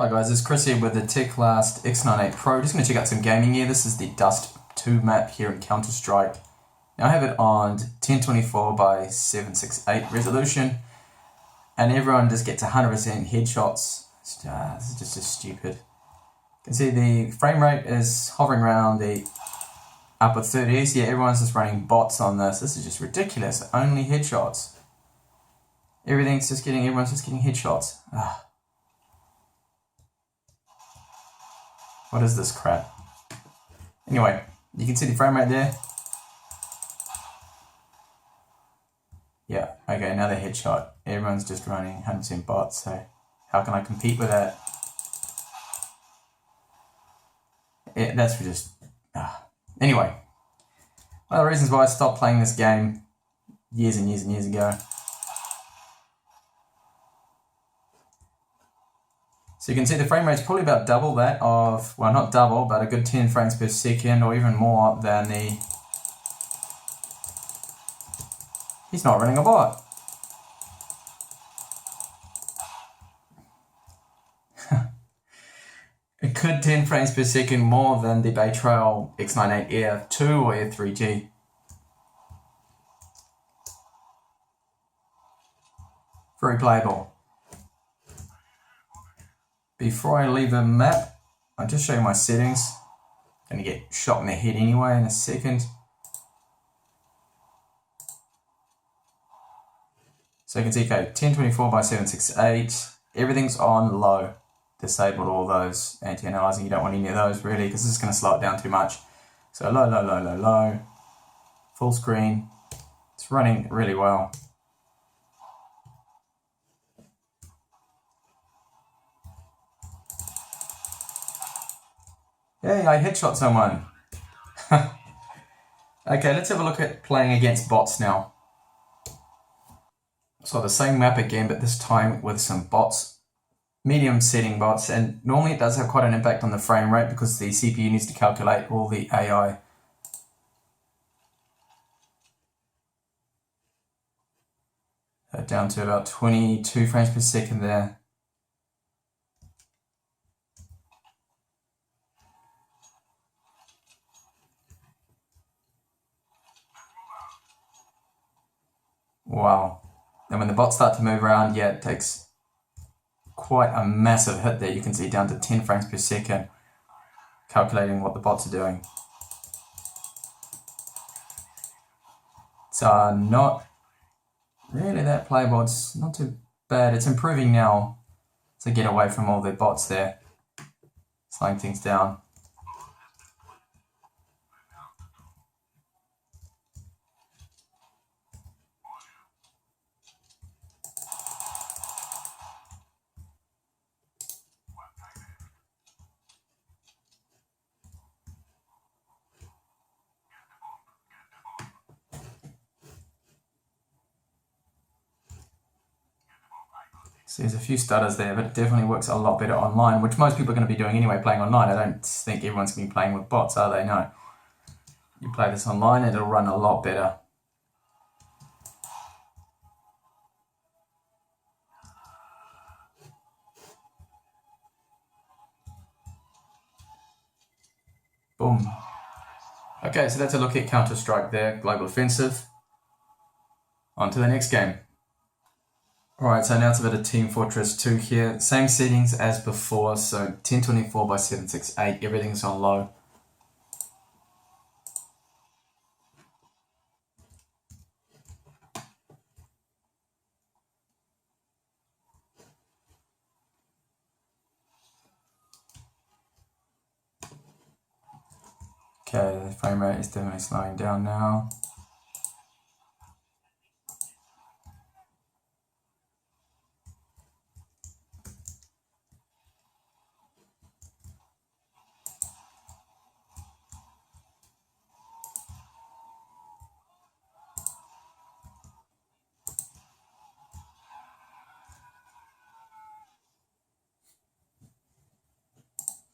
Hi guys, it's Chris here with the Teclast X98 Pro. Just going to check out some gaming here. This is the Dust 2 map here in Counter-Strike. Now I have it on 1024 by 768 resolution, and everyone just gets 100% headshots. This is just stupid. You can see the frame rate is hovering around the upper 30s. Yeah, everyone's just running bots on this. This is just ridiculous. Only headshots. Everyone's just getting headshots. What is this crap? Anyway, you can see the frame rate there. Yeah, okay, another headshot. Everyone's just running 100% bots, so how can I compete with that? Yeah, that's just... Anyway, one of the reasons why I stopped playing this game years and years and years ago. So you can see the frame rate's probably about double that of, well, not double, but a good 10 frames per second or even more than the... He's not running a bot. It could 10 frames per second more than the Betrayal X98 TF2 or F3G. Very playable. Before I leave the map, I'll just show you my settings. I'm going to get shot in the head anyway in a second. So you can see, okay, 1024 by 768, everything's on low. Disabled all those anti-aliasing, you don't want any of those really, because this is going to slow it down too much. So low, low, low, low, low, full screen, it's running really well. Yay, I headshot someone. Okay, let's have a look at playing against bots now. So the same map again, but this time with some bots. Medium setting bots, and normally it does have quite an impact on the frame rate because the CPU needs to calculate all the AI. Down to about 22 frames per second there. Wow. And when the bots start to move around, yeah, it takes quite a massive hit there. You can see down to 10 frames per second, calculating what the bots are doing. It's not really that playable. It's not too bad. It's improving now to get away from all the bots there, slowing things down. So there's a few stutters there, but it definitely works a lot better online, which most people are going to be doing anyway, playing online. I don't think everyone's going to be playing with bots, are they? No. You play this online and it'll run a lot better. Boom. Okay, so that's a look at Counter-Strike there, Global Offensive. On to the next game. Alright, so now it's a bit of Team Fortress 2 here. Same settings as before, so 1024 by 768, everything's on low. Okay, the frame rate is definitely slowing down now.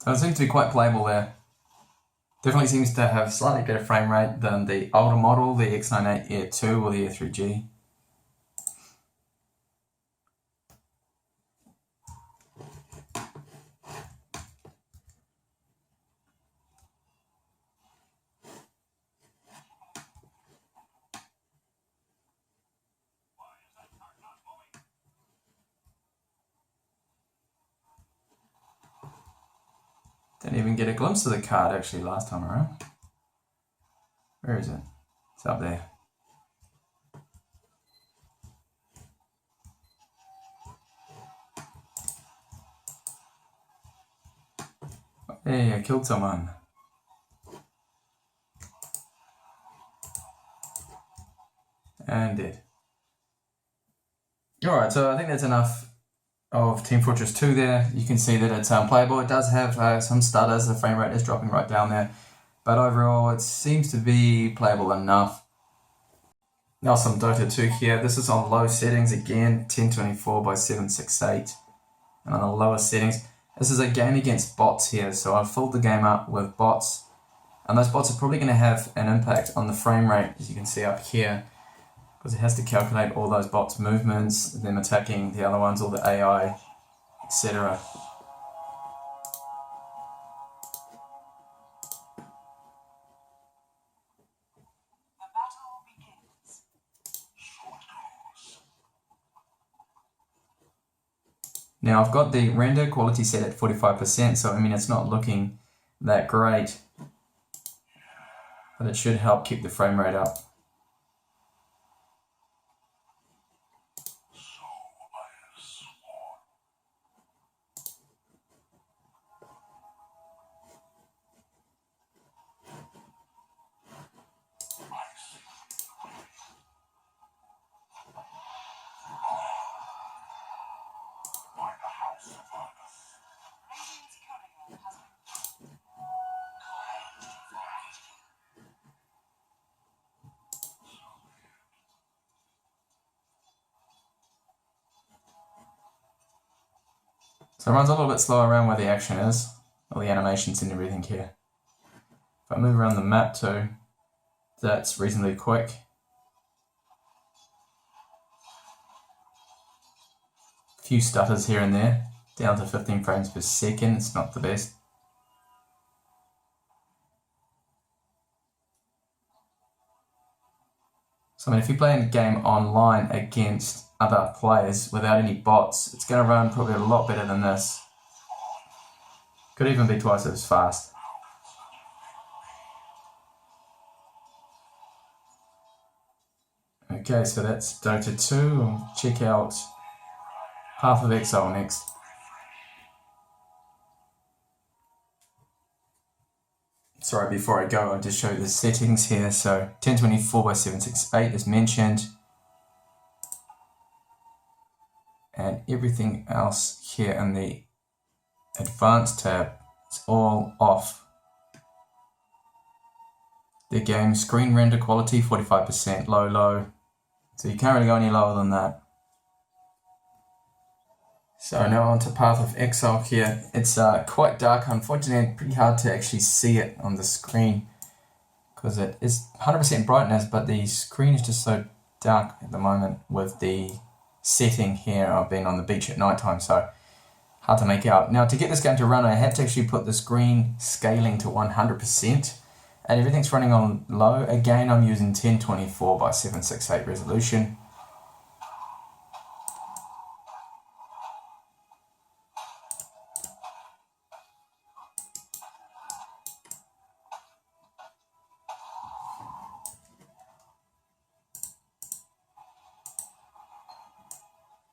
So it seems to be quite playable there. Definitely seems to have slightly better frame rate than the older model, the X98 TF2 or the F3G. Didn't even get a glimpse of the card actually last time around. Where is it? It's up there. Hey, I killed someone. And dead. Alright, so I think that's enough of Team Fortress 2 there. You can see that it's playable. It does have some stutters. The frame rate is dropping right down there. But overall, it seems to be playable enough. Now some Dota 2 here. This is on low settings again, 1024 by 768. And on the lower settings, this is a game against bots here. So I've filled the game up with bots. And those bots are probably going to have an impact on the frame rate, as you can see up here. Because it has to calculate all those bots' movements, them attacking the other ones, all the AI, etc. Now I've got the render quality set at 45%, so I mean it's not looking that great, but it should help keep the frame rate up. So it runs a little bit slower around where the action is, all the animations and everything here. If I move around the map too, that's reasonably quick. A few stutters here and there, down to 15 frames per second, it's not the best. So I mean, if you play a game online against other players without any bots, it's going to run probably a lot better than this. Could even be twice as fast. Okay, so that's Dota 2. We'll check out Path of Exile next. Sorry, before I go, I'll just show you the settings here. So 1024 by 768 is mentioned. And everything else here in the Advanced tab is all off. The game screen render quality 45%, low. So you can't really go any lower than that. So now on to Path of Exile here. It's quite dark, unfortunately, pretty hard to actually see it on the screen because it is 100% brightness, but the screen is just so dark at the moment with the setting here. I've been on the beach at night time, so hard to make out. Now to get this game to run, I had to actually put the screen scaling to 100%, and everything's running on low. Again, I'm using 1024 by 768 resolution.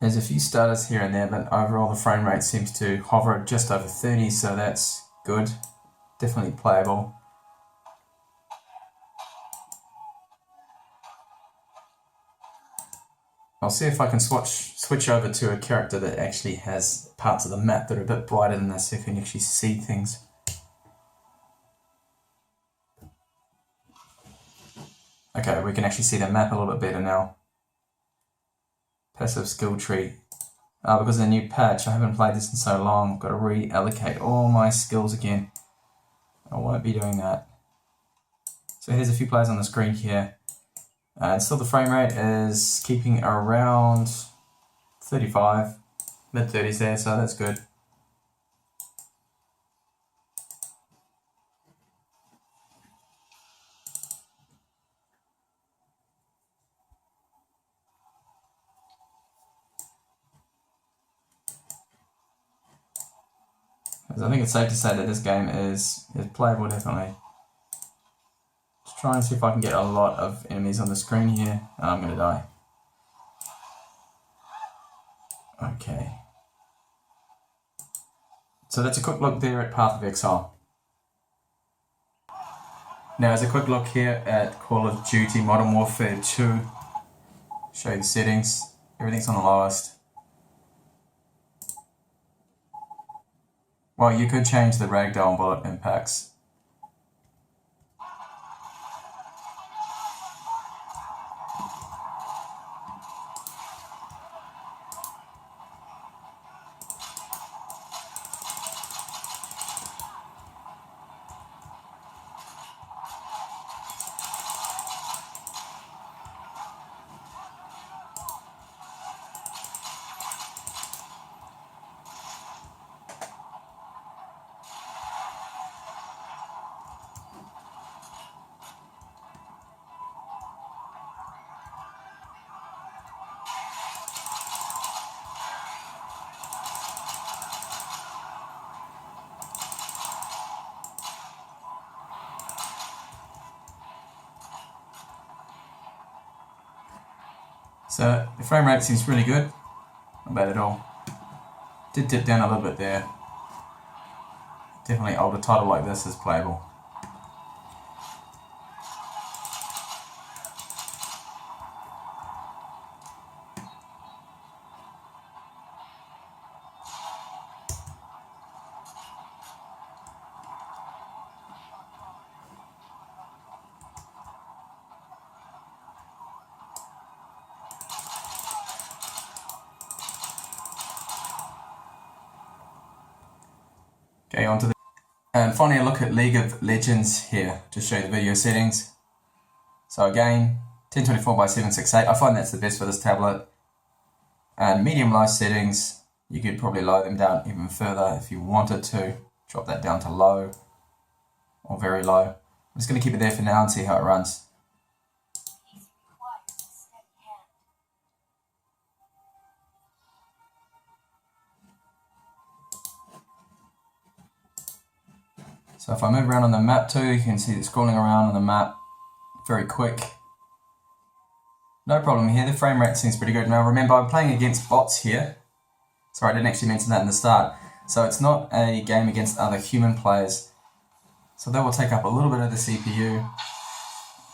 There's a few stutters here and there, but overall the frame rate seems to hover at just over 30, so that's good. Definitely playable. I'll see if I can switch over to a character that actually has parts of the map that are a bit brighter than this, so you can actually see things. Okay, we can actually see the map a little bit better now. Passive skill tree. Because of the new patch, I haven't played this in so long, I've got to reallocate all my skills again. I won't be doing that. So here's a few players on the screen here. And still the frame rate is keeping around 35, mid-30s there, so that's good. Because I think it's safe to say that this game is playable, definitely. Just try and see if I can get a lot of enemies on the screen here. I'm going to die. Okay. So that's a quick look there at Path of Exile. Now as a quick look here at Call of Duty Modern Warfare 2. Show you the settings. Everything's on the lowest. Well, you could change the ragdoll and bullet impacts. So the frame rate seems really good, not bad at all. Did dip down a little bit there. Definitely older title like this is playable. Okay, on to the... And finally a look at League of Legends here, to show you the video settings. So again, 1024 by 768, I find that's the best for this tablet. And medium low settings, you could probably lower them down even further if you wanted to. Drop that down to low, or very low. I'm just going to keep it there for now and see how it runs. So if I move around on the map too, you can see it scrolling around on the map very quick. No problem here, the frame rate seems pretty good. Now remember, I'm playing against bots here. Sorry, I didn't actually mention that in the start. So it's not a game against other human players. So that will take up a little bit of the CPU,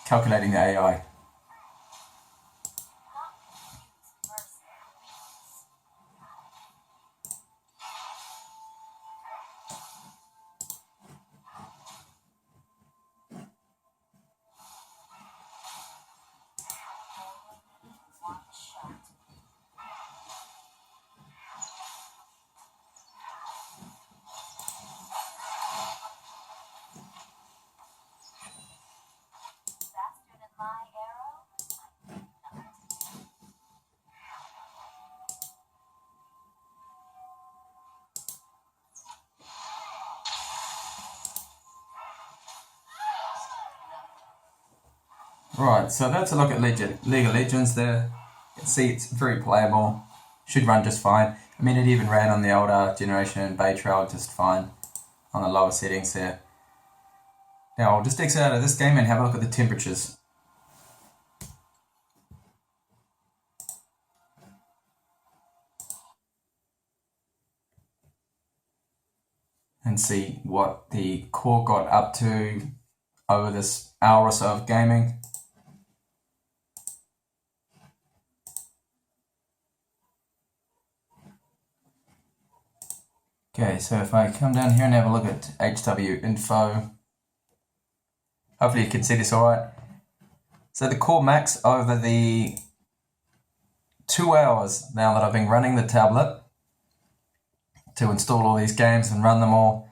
calculating the AI. Right, so that's a look at League of Legends there. You can see it's very playable, should run just fine. I mean, it even ran on the older generation Bay Trail just fine on the lower settings there. Now I'll just exit out of this game and have a look at the temperatures. And see what the core got up to over this hour or so of gaming. Okay, so if I come down here and have a look at HW info, hopefully you can see this alright. So the core max over the 2 hours now that I've been running the tablet to install all these games and run them all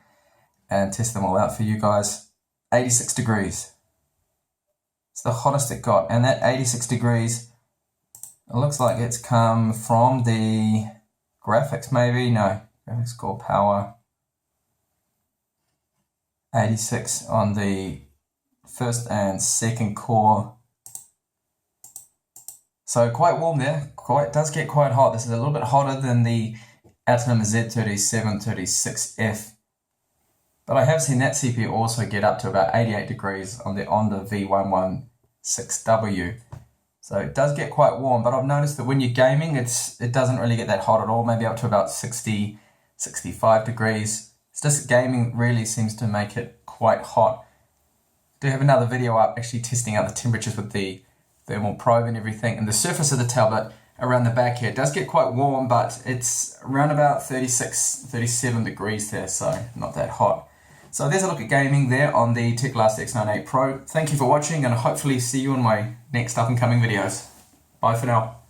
and test them all out for you guys, 86 degrees. It's the hottest it got, and that 86 degrees, it looks like it's come from the graphics maybe, no. Graphics core power, 86 on the first and second core. So quite warm there, does get quite hot. This is a little bit hotter than the Atom Z37 36F But I have seen that CPU also get up to about 88 degrees on the V116W. So it does get quite warm, but I've noticed that when you're gaming, it doesn't really get that hot at all, maybe up to about 60, 65 degrees. It's just gaming really seems to make it quite hot. I do have another video up actually testing out the temperatures with the thermal probe and everything, and the surface of the tablet around the back here. It does get quite warm, but it's around about 36, 37 degrees there, so not that hot. So there's a look at gaming there on the Teclast X98 Pro. Thank you for watching, and hopefully see you in my next up and coming videos. Bye for now.